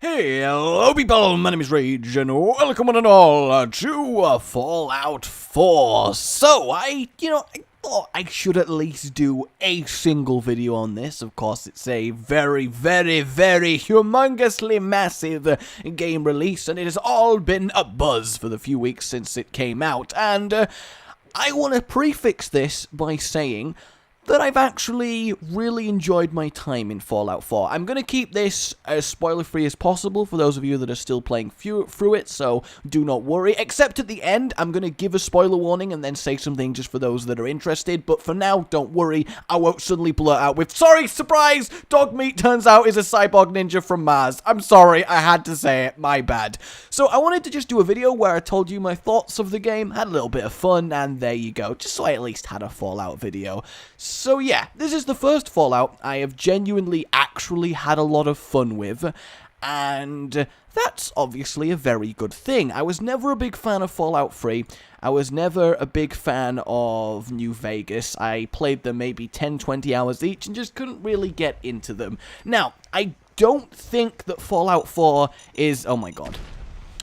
Hello people, my name is Rage, and welcome one and all to Fallout 4. So, I thought I should at least do a single video on this. Of course, it's a very humongously massive game release, and it has all been a buzz for the few weeks since it came out. And I want to prefix this by saying that I've actually really enjoyed my time in Fallout 4. I'm going to keep this as spoiler-free as possible for those of you that are still playing through it, so do not worry. Except at the end, I'm going to give a spoiler warning and then say something just for those that are interested, but for now, don't worry, I won't suddenly blurt out with, "Sorry, surprise! Dogmeat turns out is a cyborg ninja from Mars." I'm sorry, I had to say it, my bad. So I wanted to just do a video where I told you my thoughts of the game, had a little bit of fun, and there you go, just so I at least had a Fallout video. So yeah, this is the first Fallout I have genuinely actually had a lot of fun with, and that's obviously a very good thing. I was never a big fan of Fallout 3, I was never a big fan of New Vegas. I played them maybe 10-20 hours each and just couldn't really get into them. Now, I don't think that Fallout 4 is... oh my god.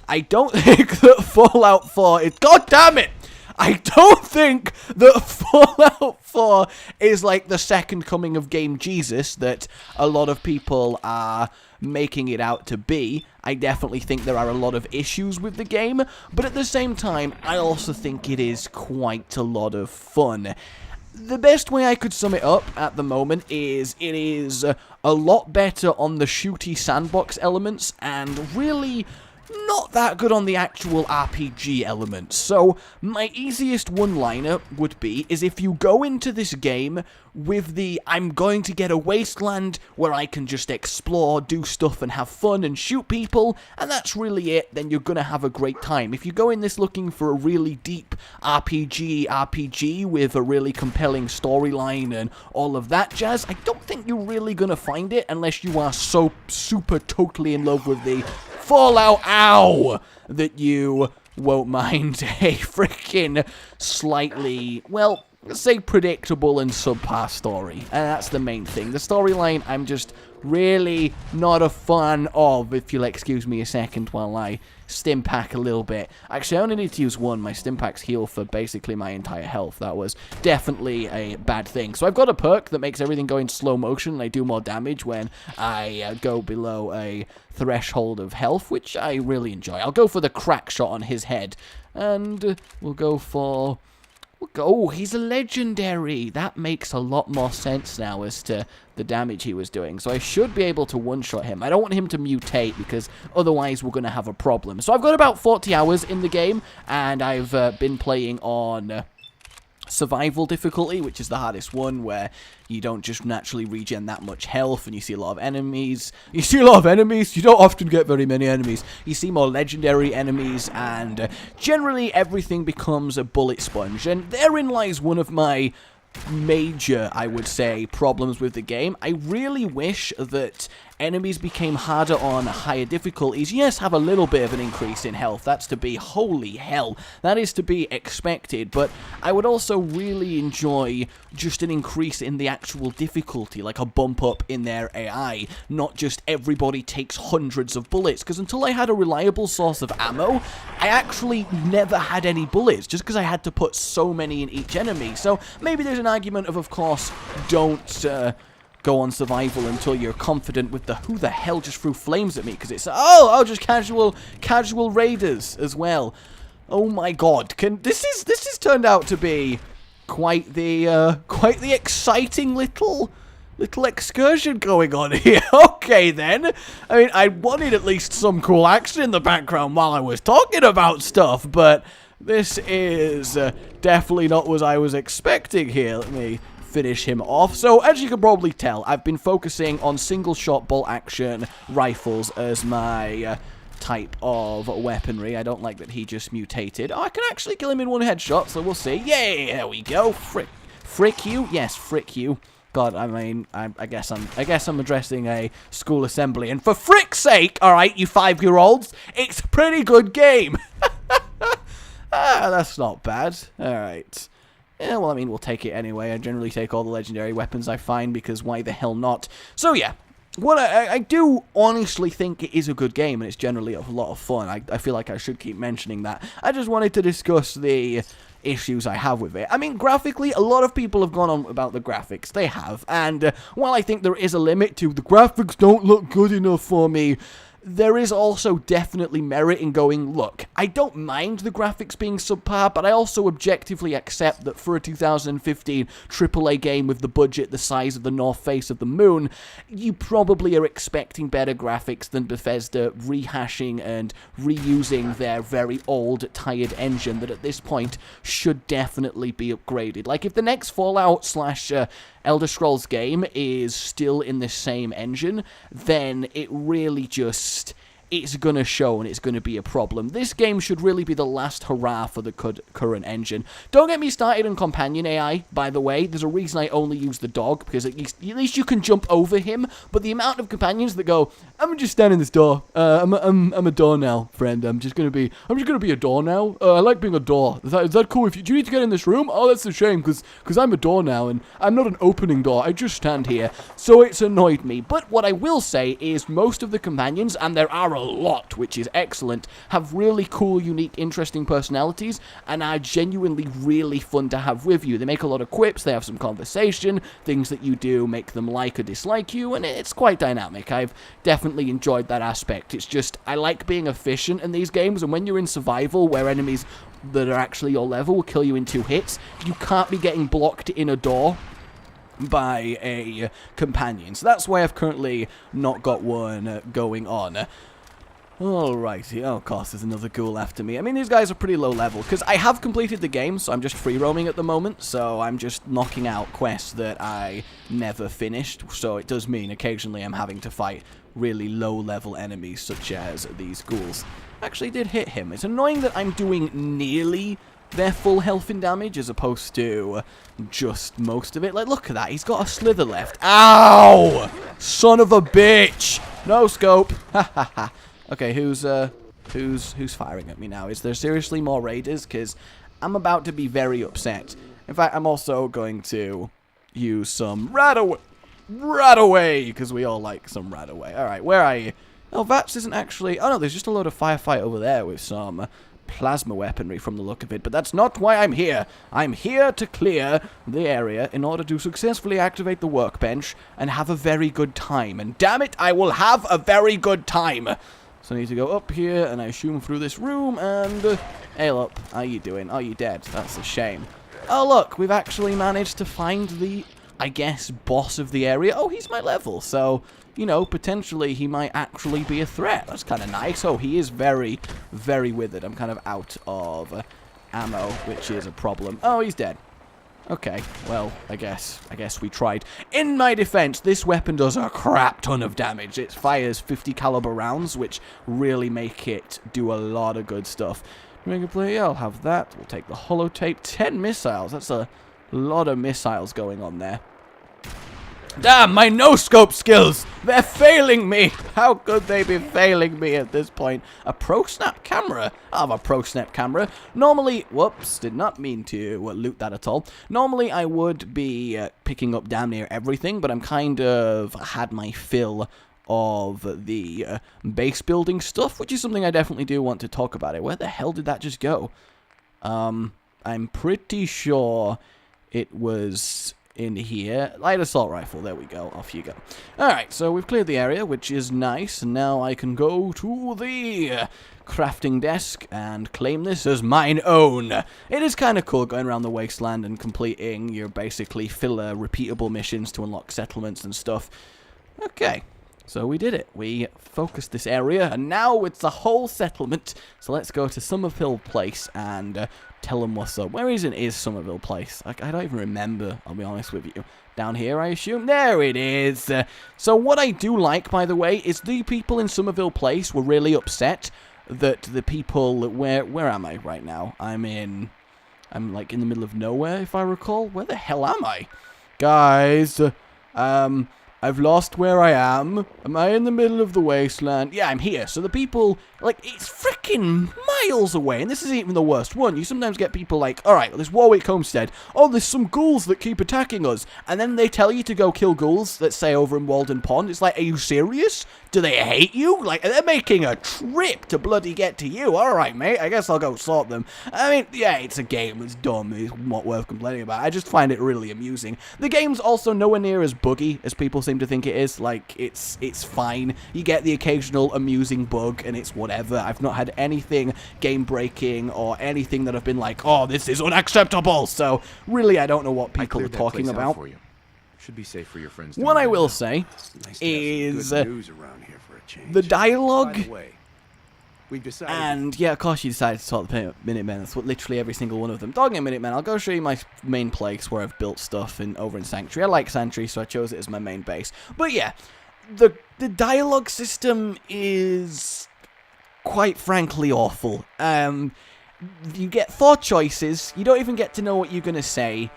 I don't think that Fallout 4 is... god damn it! I don't think that Fallout 4 is like the second coming of Game Jesus that a lot of people are making it out to be. I definitely think there are a lot of issues with the game, but at the same time, I also think it is quite a lot of fun. The best way I could sum it up at the moment is it is a lot better on the shooty sandbox elements and really not that good on the actual RPG elements. So my easiest one-liner would be is if you go into this game with the I'm going to get a wasteland where I can just explore, do stuff and have fun and shoot people, and that's really it, then you're gonna have a great time. If you go in this looking for a really deep RPG with a really compelling storyline and all of that jazz, I don't think you're really gonna find it unless you are so super totally in love with the Fallout, ow, that you won't mind a freaking slightly, well, let's say predictable and subpar story. And that's the main thing. The storyline, I'm just really not a fan of, if you'll excuse me a second while I stimpack a little bit. Actually, I only need to use one. My stimpacks heal for basically my entire health. That was definitely a bad thing. So I've got a perk that makes everything go in slow motion, and I do more damage when I go below a threshold of health, which I really enjoy. I'll go for the crack shot on his head, and we'll go for... oh, he's a legendary. That makes a lot more sense now as to the damage he was doing. So I should be able to one-shot him. I don't want him to mutate because otherwise we're going to have a problem. So I've got about 40 hours in the game, and I've been playing on survival difficulty, which is the hardest one, where you don't just naturally regen that much health and you see a lot of enemies. You don't often get very many enemies. You see more legendary enemies, and generally everything becomes a bullet sponge, and therein lies one of my major, I would say, problems with the game. I really wish that enemies became harder on higher difficulties. Yes, have a little bit of an increase in health. That's to be, holy hell, that is to be expected. But I would also really enjoy just an increase in the actual difficulty, like a bump up in their AI, not just everybody takes hundreds of bullets. Because until I had a reliable source of ammo, I actually never had any bullets, just because I had to put so many in each enemy. So maybe there's an argument of course, don't go on survival until you're confident with the who the hell just threw flames at me, because it's just casual raiders as well. Oh my god, this has turned out to be quite the exciting little excursion going on here. Okay then, I mean, I wanted at least some cool action in the background while I was talking about stuff, but this is definitely not what I was expecting here. Let me finish him off. So, as you can probably tell, I've been focusing on single-shot bolt-action rifles as my type of weaponry. I don't like that he just mutated. Oh, I can actually kill him in one headshot, so we'll see. Yay! There we go. Frick you? Yes, frick you. God, I mean, I guess I'm addressing a school assembly, and for frick's sake, alright, you 5-year-olds, it's a pretty good game. That's not bad. Alright. Yeah, well, I mean, we'll take it anyway. I generally take all the legendary weapons I find, because why the hell not? So, yeah. what I do honestly think it is a good game, and it's generally a lot of fun. I feel like I should keep mentioning that. I just wanted to discuss the issues I have with it. I mean, graphically, a lot of people have gone on about the graphics. They have, and while I think there is a limit to the graphics don't look good enough for me, there is also definitely merit in going, look, I don't mind the graphics being subpar, but I also objectively accept that for a 2015 AAA game with the budget the size of the north face of the moon, you probably are expecting better graphics than Bethesda rehashing and reusing their very old, tired engine that at this point should definitely be upgraded. Like, if the next Fallout / Elder Scrolls game is still in the same engine, then it really just, it's going to show and it's going to be a problem. This game should really be the last hurrah for the current engine. Don't get me started on companion AI, by the way. There's a reason I only use the dog, because at least you can jump over him, but the amount of companions that go, I'm just standing in this door. I'm a door now, friend. I'm just gonna be a door now. I like being a door. Is that cool? Do you need to get in this room? Oh, that's a shame, because I'm a door now, and I'm not an opening door. I just stand here. So it's annoyed me. But what I will say is most of the companions, and there are a lot, which is excellent, have really cool, unique, interesting personalities, and are genuinely really fun to have with you. They make a lot of quips, they have some conversation, things that you do make them like or dislike you, and it's quite dynamic. I've definitely enjoyed that aspect. It's just, I like being efficient in these games, and when you're in survival, where enemies that are actually your level will kill you in 2 hits, you can't be getting blocked in a door by a companion. So that's why I've currently not got one going on. Alrighty, oh, of course, there's another ghoul after me. I mean, these guys are pretty low level, because I have completed the game, so I'm just free roaming at the moment, so I'm just knocking out quests that I never finished, so it does mean occasionally I'm having to fight really low level enemies, such as these ghouls. Actually did hit him. It's annoying that I'm doing nearly their full health and damage, as opposed to just most of it. Like, look at that, he's got a slither left. Ow! Son of a bitch! No scope! Ha ha ha. Okay, who's firing at me now? Is there seriously more raiders? Because I'm about to be very upset. In fact, I'm also going to use some Radaway, because we all like some Radaway. Alright, where are you? Oh, Vats isn't actually... Oh, no, there's just a load of firefight over there with some plasma weaponry from the look of it, but that's not why I'm here. I'm here to clear the area in order to successfully activate the workbench and have a very good time. And damn it, I will have a very good time. So I need to go up here, and I assume through this room, and... hey, look, how you doing? Oh, you dead. That's a shame. Oh, look, we've actually managed to find the, I guess, boss of the area. Oh, he's my level, so, you know, potentially he might actually be a threat. That's kind of nice. Oh, he is very, very withered. I'm kind of out of ammo, which is a problem. Oh, he's dead. Okay, well, I guess we tried. In my defense, this weapon does a crap ton of damage. It fires 50 caliber rounds, which really make it do a lot of good stuff. Mega play, I'll have that. We'll take the holotape. 10 missiles. That's a lot of missiles going on there. Damn, my no-scope skills! They're failing me! How could they be failing me at this point? A pro-snap camera? I have a pro-snap camera. Normally, whoops, did not mean to loot that at all. Normally, I would be picking up damn near everything, but I'm kind of had my fill of the base building stuff, which is something I definitely do want to talk about. Where the hell did that just go? I'm pretty sure it was in here. Light assault rifle. There we go. Off you go. Alright, so we've cleared the area, which is nice. And now I can go to the crafting desk and claim this as mine own. It is kind of cool going around the wasteland and completing your basically filler repeatable missions to unlock settlements and stuff. Okay. So we did it. We focused this area, and now it's a whole settlement. So let's go to Somerville Place and tell them what's up. Where even is Somerville Place? I don't even remember, I'll be honest with you. Down here, I assume? There it is. So what I do like, by the way, is the people in Somerville Place were really upset that the people... Where am I right now? I'm like in the middle of nowhere, if I recall. Where the hell am I? Guys, I've lost where I am. Am I in the middle of the wasteland? Yeah, I'm here. So the people, like, it's freaking miles away. And this isn't even the worst one. You sometimes get people like, all right, well, there's Warwick Homestead. Oh, there's some ghouls that keep attacking us. And then they tell you to go kill ghouls, let's say over in Walden Pond. It's like, are you serious? Do they hate you? Like, they're making a trip to bloody get to you. All right, mate. I guess I'll go sort them. I mean, yeah, it's a game. It's dumb. It's not worth complaining about. I just find it really amusing. The game's also nowhere near as buggy as people seem to think it is. Like, it's fine. You get the occasional amusing bug, and it's whatever. I've not had anything game-breaking or anything that I've been like, oh, this is unacceptable. So, really, I don't know what people are talking about. Should be safe for your friends. What I will say is the dialogue. And yeah, of course you decided to sort the Minutemen. That's what literally every single one of them. Dogging Minutemen. I'll go show you my main place where I've built stuff over in Sanctuary. I like Sanctuary, so I chose it as my main base. But yeah, the dialogue system is quite frankly awful. You get 4 choices. You don't even get to know what you're gonna say.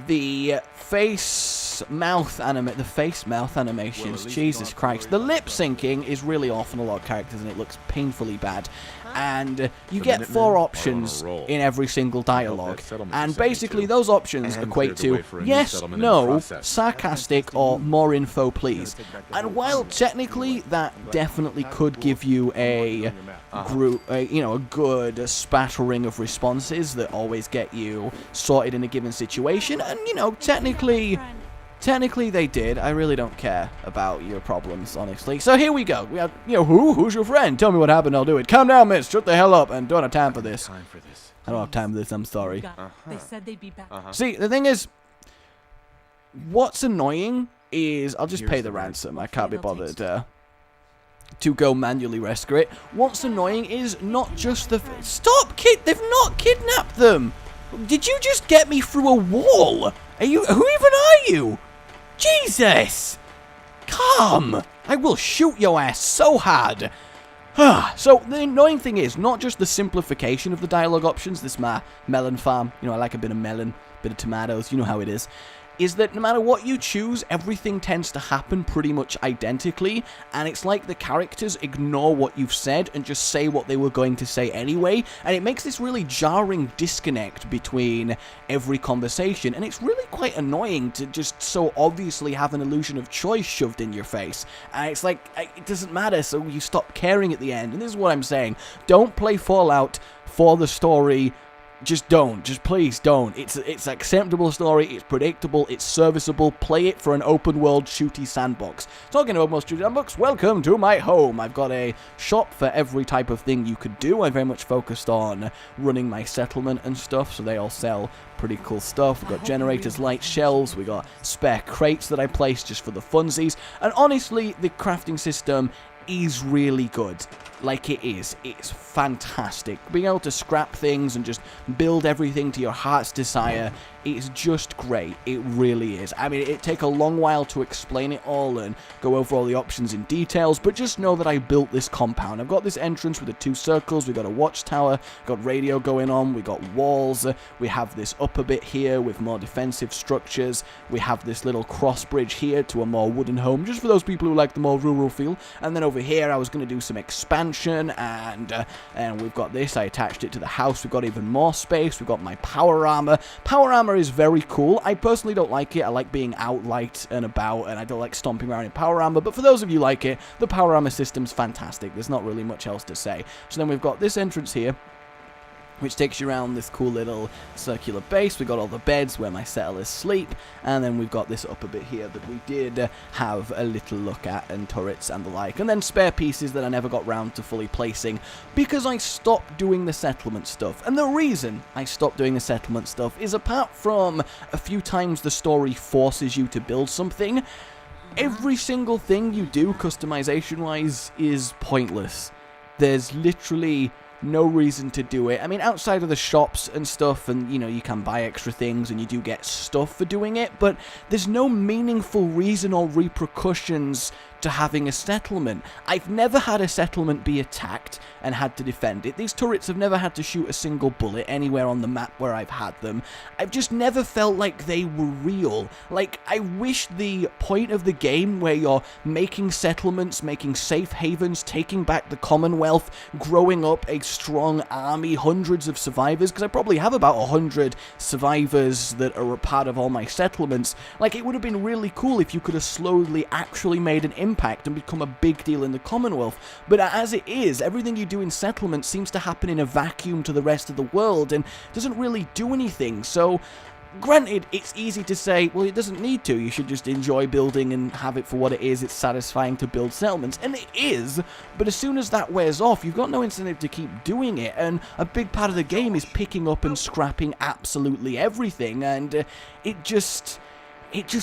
The face-mouth animations, Jesus Christ. The lip syncing is really awful in a lot of characters, and it looks painfully bad. And you get 4 options in every single dialogue. And basically those options equate to yes, no, sarcastic, or more info, please. And while technically that definitely could give you a good spattering of responses that always get you sorted in a given situation, and technically they did. I really don't care about your problems, honestly. So here we go. We have, who's your friend? Tell me what happened, I'll do it. Calm down, miss. Shut the hell up, and don't have time for this. I don't have time for this, I'm sorry. They said they'd be back. See, the thing is, what's annoying is, I'll just pay the ransom. I can't be bothered to go manually rescue it. What's annoying is not just the... Stop, kid! They've not kidnapped them! Did you just get me through a wall? Who even are you? Jesus! Come! I will shoot your ass so hard! So, the annoying thing is, not just the simplification of the dialogue options, this my melon farm, I like a bit of melon, bit of tomatoes, you know how it is that no matter what you choose, everything tends to happen pretty much identically, and it's like the characters ignore what you've said and just say what they were going to say anyway, and it makes this really jarring disconnect between every conversation, and it's really quite annoying to just so obviously have an illusion of choice shoved in your face, and it's like, it doesn't matter, so you stop caring at the end, and this is what I'm saying. Don't play Fallout for the story. Just don't. Just please don't. It's an acceptable story. It's predictable. It's serviceable. Play it for an open world shooty sandbox. Talking about most shooty sandbox, welcome to my home. I've got a shop for every type of thing you could do. I'm very much focused on running my settlement and stuff, so they all sell pretty cool stuff. We've got generators, light shelves. We got spare crates that I place just for the funsies. And honestly, the crafting system is really good. Like, it is. It's fantastic. Being able to scrap things and just build everything to your heart's desire is just great. It really is. I mean, it'd take a long while to explain it all and go over all the options in details, but just know that I built this compound. I've got this entrance with the 2 circles. We've got a watchtower, got radio going on, we got walls, we have this upper bit here with more defensive structures, we have this little cross bridge here to a more wooden home, just for those people who like the more rural feel, and then over here I was going to do some expansion, and we've got this. I attached it to the house. We've got even more space. We've got my power armor. Power armor is very cool. I personally don't like it. I like being out light and about, and I don't like stomping around in power armor, but for those of you who like it, the power armor system's fantastic. There's not really much else to say. So then we've got this entrance here, which takes you around this cool little circular base. We've got all the beds where my settlers sleep, and then we've got this upper bit here that we did have a little look at, and turrets and the like, and then spare pieces that I never got round to fully placing because I stopped doing the settlement stuff. And the reason I stopped doing the settlement stuff is, apart from a few times the story forces you to build something, every single thing you do customization-wise is pointless. There's literally no reason to do it. I mean, outside of the shops and stuff, and you can buy extra things and you do get stuff for doing it, but there's no meaningful reason or repercussions to having a settlement. I've never had a settlement be attacked and had to defend it. These turrets have never had to shoot a single bullet anywhere on the map where I've had them. I've just never felt like they were real. Like, I wish the point of the game where you're making settlements, making safe havens, taking back the Commonwealth, growing up a strong army, hundreds of survivors, because I probably have about 100 survivors that are a part of all my settlements. Like, it would have been really cool if you could have slowly actually made an impact and become a big deal in the Commonwealth. But as it is, everything you do in settlements seems to happen in a vacuum to the rest of the world and doesn't really do anything. So, granted, it's easy to say, well, it doesn't need to. You should just enjoy building and have it for what it is. It's satisfying to build settlements. And it is, but as soon as that wears off, you've got no incentive to keep doing it. And a big part of the game is picking up and scrapping absolutely everything. And it just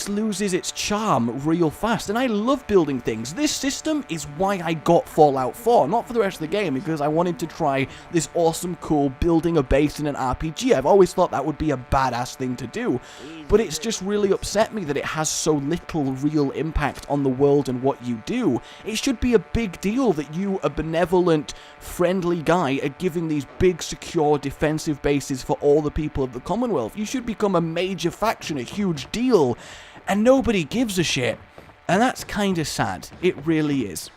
loses its charm real fast, and I love building things. This system is why I got Fallout 4, not for the rest of the game, because I wanted to try this awesome, cool building a base in an RPG. I've always thought that would be a badass thing to do, but it's just really upset me that it has so little real impact on the world and what you do. It should be a big deal that you, a benevolent, friendly guy, are giving these big, secure, defensive bases for all the people of the Commonwealth. You should become a major faction, a huge deal. And nobody gives a shit. And that's kind of sad. It really is.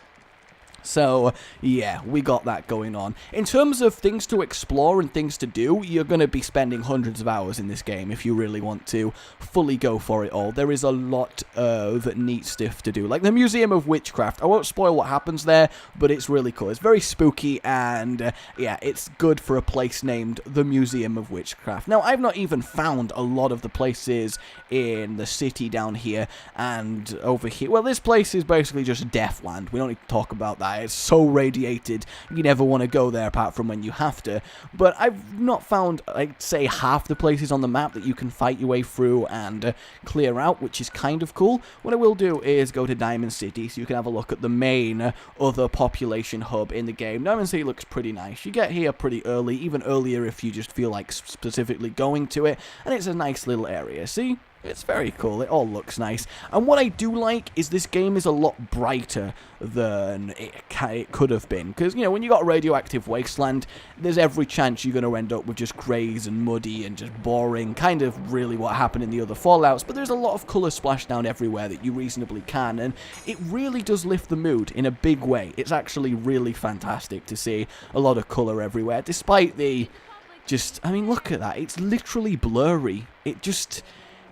So, yeah, we got that going on. In terms of things to explore and things to do, you're going to be spending hundreds of hours in this game if you really want to fully go for it all. There is a lot of neat stuff to do. Like the Museum of Witchcraft. I won't spoil what happens there, but it's really cool. It's very spooky, and yeah, it's good for a place named the Museum of Witchcraft. Now, I've not even found a lot of the places in the city down here and over here. Well, this place is basically just Deathland. We don't need to talk about that. It's so radiated, you never want to go there apart from when you have to. But I've not found, I'd say, half the places on the map that you can fight your way through and clear out, which is kind of cool. What I will do is go to Diamond City so you can have a look at the main other population hub in the game. Diamond City looks pretty nice. You get here pretty early, even earlier if you just feel like specifically going to it, and it's a nice little area. See? It's very cool. It all looks nice. And what I do like is this game is a lot brighter than it could have been. Because, you know, when you got a radioactive wasteland, there's every chance you're going to end up with just greys and muddy and just boring. Kind of really what happened in the other Fallouts. But there's a lot of colour splashed down everywhere that you reasonably can. And it really does lift the mood in a big way. It's actually really fantastic to see a lot of colour everywhere. Despite the I mean, look at that. It's literally blurry. It just...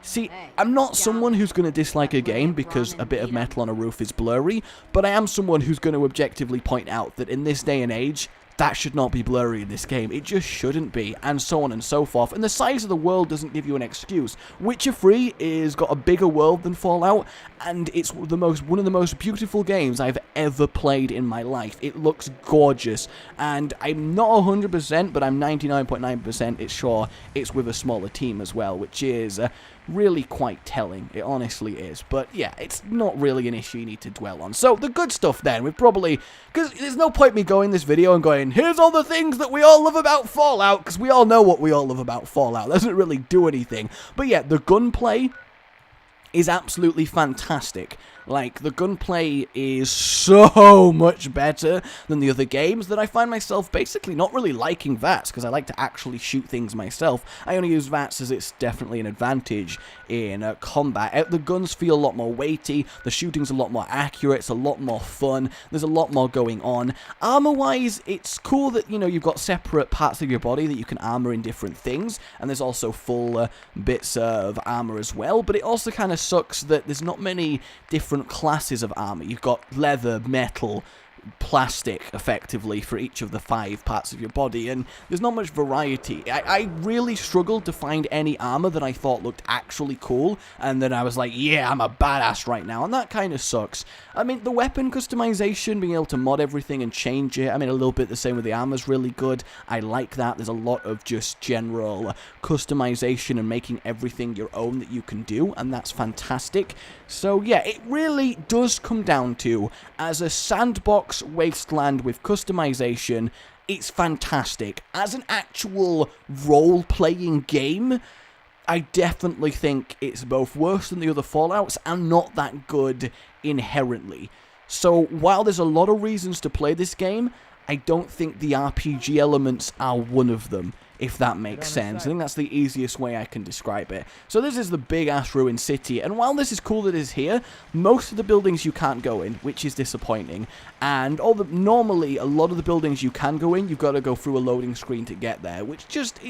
See, I'm not someone who's going to dislike a game because a bit of metal on a roof is blurry, but I am someone who's going to objectively point out that in this day and age, that should not be blurry in this game. It just shouldn't be, and so on and so forth. And the size of the world doesn't give you an excuse. Witcher 3 is got a bigger world than Fallout, and it's one of the most beautiful games I've ever played in my life. It looks gorgeous, and I'm not 100%, but I'm 99.9% sure it's with a smaller team as well, which is really quite telling. It honestly is. But yeah, it's not really an issue you need to dwell on. So the good stuff then, we've probably... Because there's no point me going this video and going, here's all the things that we all love about Fallout, because we all know what we all love about Fallout. It doesn't really do anything. But yeah, the gunplay is absolutely fantastic. Like, the gunplay is so much better than the other games that I find myself basically not really liking VATS, because I like to actually shoot things myself. I only use VATS as it's definitely an advantage in combat. The guns feel a lot more weighty, the shooting's a lot more accurate, it's a lot more fun, there's a lot more going on. Armor-wise, it's cool that, you know, you've got separate parts of your body that you can armor in different things, and there's also full bits of armor as well, but it also kind of sucks that there's not many different classes of armor. You've got leather, metal, plastic, effectively, for each of the 5 parts of your body, and there's not much variety. I really struggled to find any armor that I thought looked actually cool, and then I was like, yeah, I'm a badass right now, and that kind of sucks. I mean, the weapon customization, being able to mod everything and change it, I mean, a little bit the same with the armor's really good. I like that. There's a lot of just general customization and making everything your own that you can do, and that's fantastic. So yeah, it really does come down to, as a sandbox wasteland with customization, it's fantastic. As an actual role-playing game, I definitely think it's both worse than the other Fallouts and not that good inherently. So while there's a lot of reasons to play this game, I don't think the RPG elements are one of them, if that makes sense. I think that's the easiest way I can describe it. So this is the big-ass ruined city, and while this is cool that it's here, most of the buildings you can't go in, which is disappointing. And normally, a lot of the buildings you can go in, you've got to go through a loading screen to get there, which just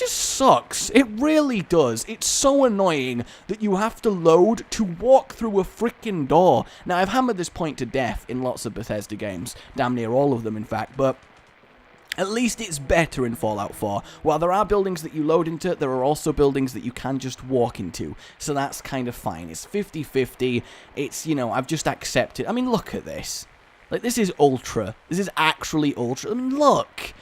sucks. It really does. It's so annoying that you have to load to walk through a freaking door. Now, I've hammered this point to death in lots of Bethesda games, damn near all of them, in fact, but at least it's better in Fallout 4. While there are buildings that you load into, there are also buildings that you can just walk into. So that's kind of fine. It's 50-50. It's, you know, I've just accepted. I mean, look at this. Like, this is ultra. This is actually ultra. I mean, look.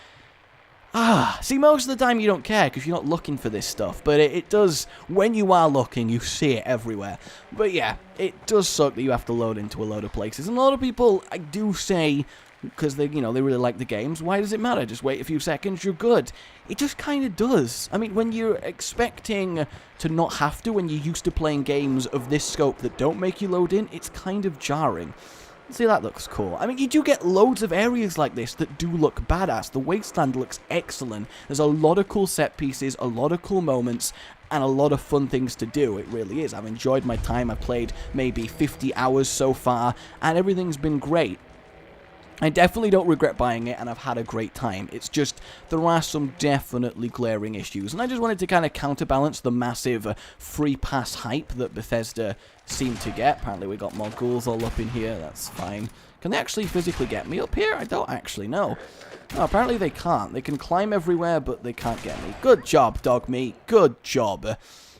See, most of the time you don't care because you're not looking for this stuff. But it does, when you are looking, you see it everywhere. But yeah, it does suck that you have to load into a load of places. And a lot of people, I do say, because they really like the games, why does it matter? Just wait a few seconds, you're good. It just kind of does. I mean, when you're expecting to not have to, when you're used to playing games of this scope that don't make you load in, it's kind of jarring. See, that looks cool. I mean, you do get loads of areas like this that do look badass. The Wasteland looks excellent. There's a lot of cool set pieces, a lot of cool moments, and a lot of fun things to do. It really is. I've enjoyed my time. I've played maybe 50 hours so far, and everything's been great. I definitely don't regret buying it, and I've had a great time. It's just, there are some definitely glaring issues, and I just wanted to kind of counterbalance the massive free pass hype that Bethesda seemed to get. Apparently we got more ghouls all up in here, that's fine. Can they actually physically get me up here? I don't actually know. Oh, apparently they can't. They can climb everywhere, but they can't get me. Good job, dog meat. Good job.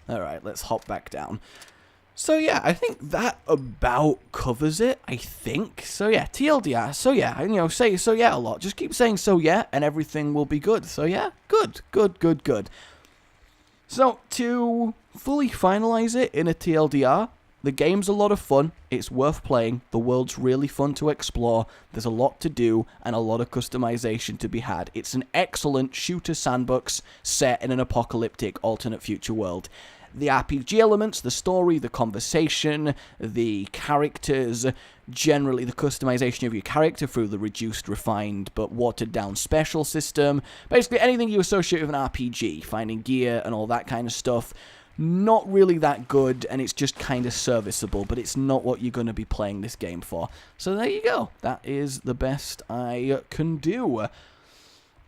Alright, let's hop back down. So yeah, I think that about covers it, I think. So yeah, TLDR, so yeah, you know, say so yeah a lot. Just keep saying so yeah, and everything will be good. So yeah, good. So, to fully finalize it in a TLDR, the game's a lot of fun, it's worth playing, the world's really fun to explore, there's a lot to do, and a lot of customization to be had. It's an excellent shooter sandbox set in an apocalyptic alternate future world. The RPG elements, the story, the conversation, the characters, generally the customization of your character through the reduced, refined, but watered-down special system. Basically anything you associate with an RPG, finding gear and all that kind of stuff. Not really that good, and it's just kind of serviceable, but it's not what you're going to be playing this game for. So there you go. That is the best I can do.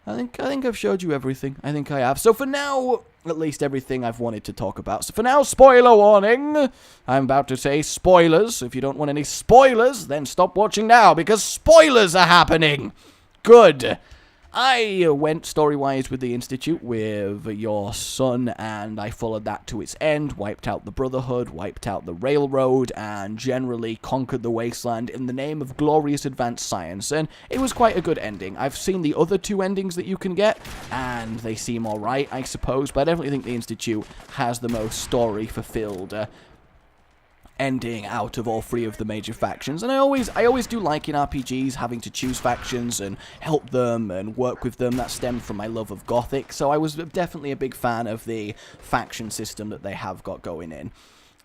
I think I've showed you everything. I think I have. So for now, at least everything I've wanted to talk about. So for now, spoiler warning. I'm about to say spoilers. If you don't want any spoilers, then stop watching now, because spoilers are happening. Good. I went story-wise with the Institute with your son, and I followed that to its end, wiped out the Brotherhood, wiped out the Railroad, and generally conquered the Wasteland in the name of glorious advanced science, and it was quite a good ending. I've seen the other two endings that you can get, and they seem alright, I suppose, but I definitely think the Institute has the most story-fulfilled ending out of all three of the major factions. And I always do like in RPGs having to choose factions and help them and work with them. That stemmed from my love of Gothic, so I was definitely a big fan of the faction system that they have got going in.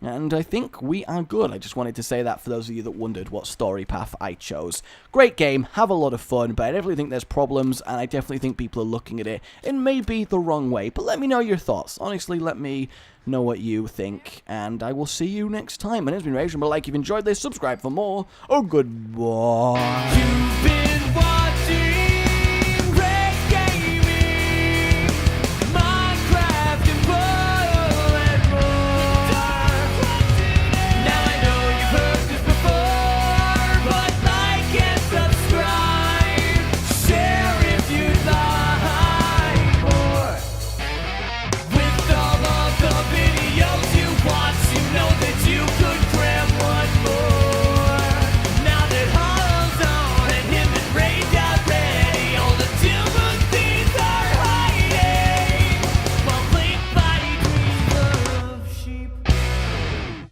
And I think we are good. I just wanted to say that for those of you that wondered what story path I chose. Great game, have a lot of fun, but I definitely think there's problems, and I definitely think people are looking at it in maybe the wrong way. But let me know your thoughts. Honestly, let me know what you think, and I will see you next time. My name's been Rage, and like if you've enjoyed this, subscribe for more. Oh, goodbye. You've been